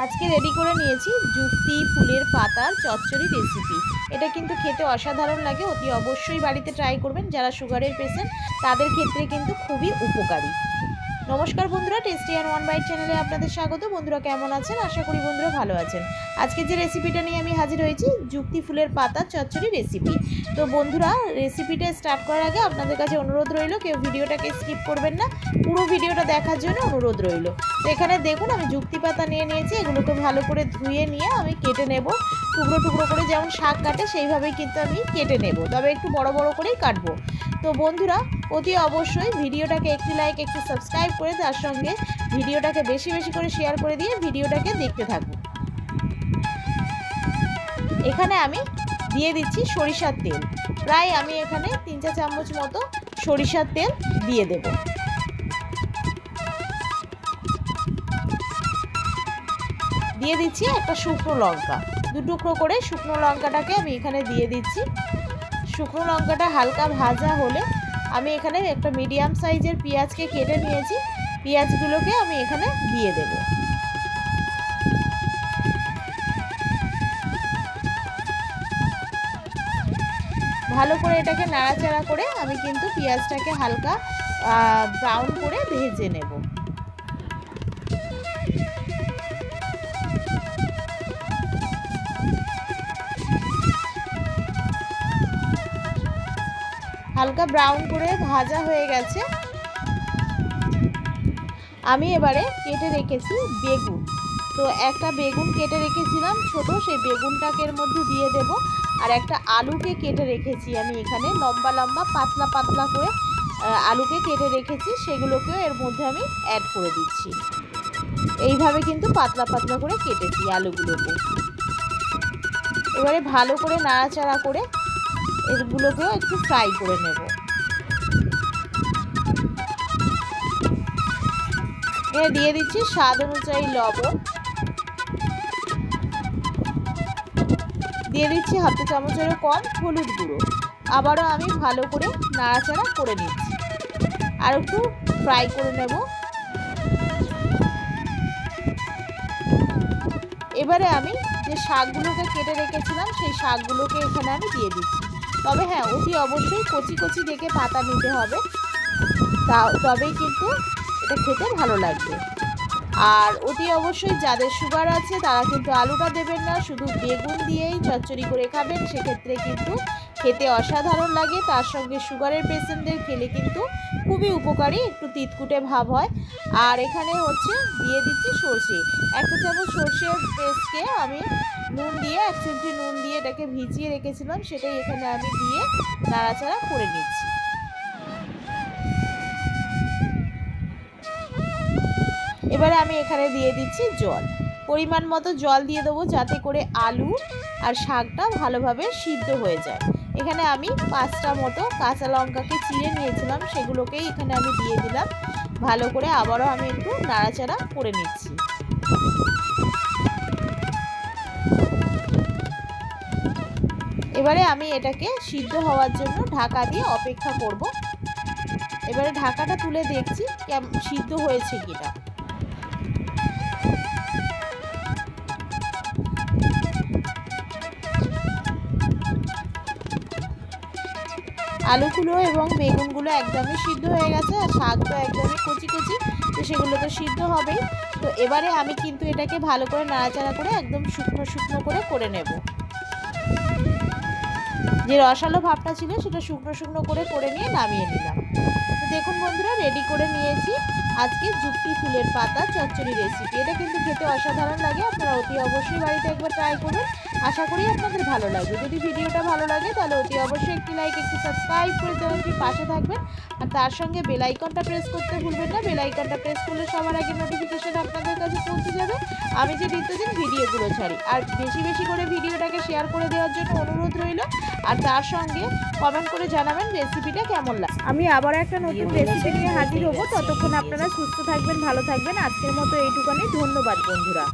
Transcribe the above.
আজকে রেডি করে নিয়েছি যুক্তি ফুলের পাতার চচ্চড়ি রেসিপি। এটা কিন্তু খেতে অসাধারণ লাগে, অতি অবশ্যই বাড়িতে ট্রাই করবেন। যারা সুগারের পেশেন্ট তাদের ক্ষেত্রে কিন্তু খুবই উপকারী। নমস্কার বন্ধুরা, টেস্টি অ্যান্ড ওয়ান বাইট চ্যানেলে আপনাদের স্বাগত। বন্ধুরা কেমন আছেন? আশা করি বন্ধুরা ভালো আছেন। আজকে যে রেসিপিটা নিয়ে আমি হাজির হয়েছি, যুক্তি ফুলের পাতার চচ্চড়ি রেসিপি। তো বন্ধুরা, রেসিপিটা স্টার্ট করার আগে আপনাদের কাছে অনুরোধ রইল, কেউ ভিডিওটাকে স্কিপ করবেন না, পুরো ভিডিওটা দেখার জন্য অনুরোধ রইল। তো এখানে দেখুন আমি যুক্তি পাতা নিয়ে নিয়েছি, এগুলোকে ভালো করে ধুয়ে নিয়ে আমি কেটে নেব। টুকরো টুকরো করে যেমন শাক কাটে সেইভাবেই কিন্তু আমি কেটে নেব, তবে একটু বড় বড় করেই কাটবো। তো বন্ধুরা অতি অবশ্যই ভিডিওটাকে একটি লাইক একটু সাবস্ক্রাইব করে তার সঙ্গে ভিডিওটাকে বেশি বেশি করে শেয়ার করে দিয়ে ভিডিওটাকে দেখতে থাকুন। এখানে আমি দিয়ে দিচ্ছি সরিষার তেল, প্রায় আমি এখানে 3-4 চামচ মতো সরিষার তেল দিয়ে দেব। দিয়ে দিচ্ছি একটা শুকনো লঙ্কা, 2 টুকরো করে শুকনো লঙ্কাটাকে আমি এখানে দিয়ে দিচ্ছি। শুকনো লঙ্কাটা হালকা ভাজা হলে আমি এখানে একটা মিডিয়াম সাইজের পেঁয়াজকে কেটে নিয়েছি, পেঁয়াজগুলোকে আমি এখানে দিয়ে দেব। ভালো করে এটাকে নাড়াচাড়া করে আমি কিন্তু পেঁয়াজটাকে হালকা ব্রাউন করে ভেজে নেব। হালকা ব্রাউন করে ভাজা হয়ে গেছে। আমি এবারে কেটে রেখেছি বেগুন, তো একটা বেগুন কেটে রেখেছিলাম ছোট, সেই বেগুনটাকে এর মধ্যে দিয়ে দেব। আর একটা আলুকে কেটে রেখেছি আমি এখানে লম্বা লম্বা পাতলা পাতলা করে আলুকে কেটে রেখেছি, সেগুলোকেও এর মধ্যে আমি অ্যাড করে দিচ্ছি। এইভাবে কিন্তু পাতলা পাতলা করে কেটেছি আলুগুলোকে। এবারে ভালো করে নাড়াচাড়া করে এগুলোকেও একটু ফ্রাই করে নেব। এখানে দিয়ে দিচ্ছি স্বাদ অনুযায়ী লবণ, দিয়ে দিচ্ছি 1/2 চামচেরও কম হলুদ গুঁড়ো। আবারও আমি ভালো করে নাড়াচাড়া করে নিচ্ছি, আর একটু ফ্রাই করে নেব। এবারে আমি যে শাকগুলোকে কেটে রেখেছিলাম সেই শাকগুলোকে এখানে আমি দিয়ে দিচ্ছি। তবে হ্যাঁ, অতি অবশ্যই কচি কচি দেখে পাতা নিতে হবে, তবেই কিন্তু এটা খেতে ভালো লাগবে। আর অতি অবশ্যই যাদের সুগার আছে তারা কিন্তু আলুটা দেবেন না, শুধু বেগুন দিয়েই চচ্চড়ি করে খাবেন, সেক্ষেত্রে কিন্তু খেতে অসাধারণ লাগে। তার সঙ্গে সুগারের পেশেন্টদের খেলে কিন্তু খুবই উপকারী, একটু তিতকুটে ভাব হয়। আর এখানে হচ্ছে দিয়ে দিচ্ছি সর্ষে, 1 চামচ সর্ষের পেস্টকে আমি নুন দিয়ে 1 চিমটি নুন দিয়ে এটাকে ভিজিয়ে রেখেছিলাম, সেটাই এখানে আমি দিয়ে নাড়াচাড়া করে নিচ্ছি। এবারে আমি এখানে দিয়ে দিচ্ছি জল, পরিমাণ মতো জল দিয়ে দেবো, যাতে করে আলু আর শাকটা ভালোভাবে সিদ্ধ হয়ে যায়। এখানে আমি 5টা মতো কাঁচা লঙ্কাকে চিড়ে নিয়েছিলাম, সেগুলোকেই এখানে আমি দিয়ে দিলাম। ভালো করে আবারও আমি একটু নাড়াচাড়া করে নিচ্ছি। এবারে আমি এটাকে সিদ্ধ হওয়ার জন্য ঢাকা দিয়ে অপেক্ষা করব। এবারে ঢাকাটা তুলে দেখছি সিদ্ধ হয়েছে কিনা। আলুগুলো এবং বেগুনগুলো একদমই সিদ্ধ হয়ে গেছে, আর শাক তো একদমই কচি কচি, তো সেগুলো তো সিদ্ধ হবেই। তো এবারে আমি কিন্তু এটাকে ভালো করে নাড়াচাড়া করে একদম শুকনো শুকনো করে নেব। যে রসালো ভাবটা ছিল সেটা শুকনো শুকনো করে নিয়ে নামিয়ে নিলাম। তো দেখুন বন্ধুরা, রেডি করে নিয়েছি আজকে যুক্তি ফুলের পাতা চচ্চড়ি রেসিপি। এটা কিন্তু খেতে অসাধারণ লাগে, আপনারা অতি অবশ্যই বাড়িতে একবার ট্রাই করবেন, আশা করি আপনাদের ভালো লাগবে। যদি ভিডিওটা ভালো লাগে তাহলে অতি অবশ্যই একটি লাইক একটি সাবস্ক্রাইব করে চ্যানেলটির পাশে থাকবেন, আর তার সঙ্গে বেল আইকনটা প্রেস করতে ভুলবেন না। বেল আইকনটা প্রেস করলে সবার আগে নোটিফিকেশন আপনাদের কাছে পৌঁছে যাবে আমি যে নিত্যদিন ভিডিওগুলো ছাড়ি। আর বেশি বেশি করে ভিডিওটাকে শেয়ার করে দেওয়ার জন্য অনুরোধ রইল, আর তার সঙ্গে কমেন্ট করে জানাবেন রেসিপিটা কেমন লাগে। আমি আবার একটা নতুন রেসিপি নিয়ে হাজির হব, ততক্ষণ আপনারা সুস্থ থাকবেন, ভালো থাকবেন। আজকের মতো এইটুখানি, ধন্যবাদ বন্ধুরা।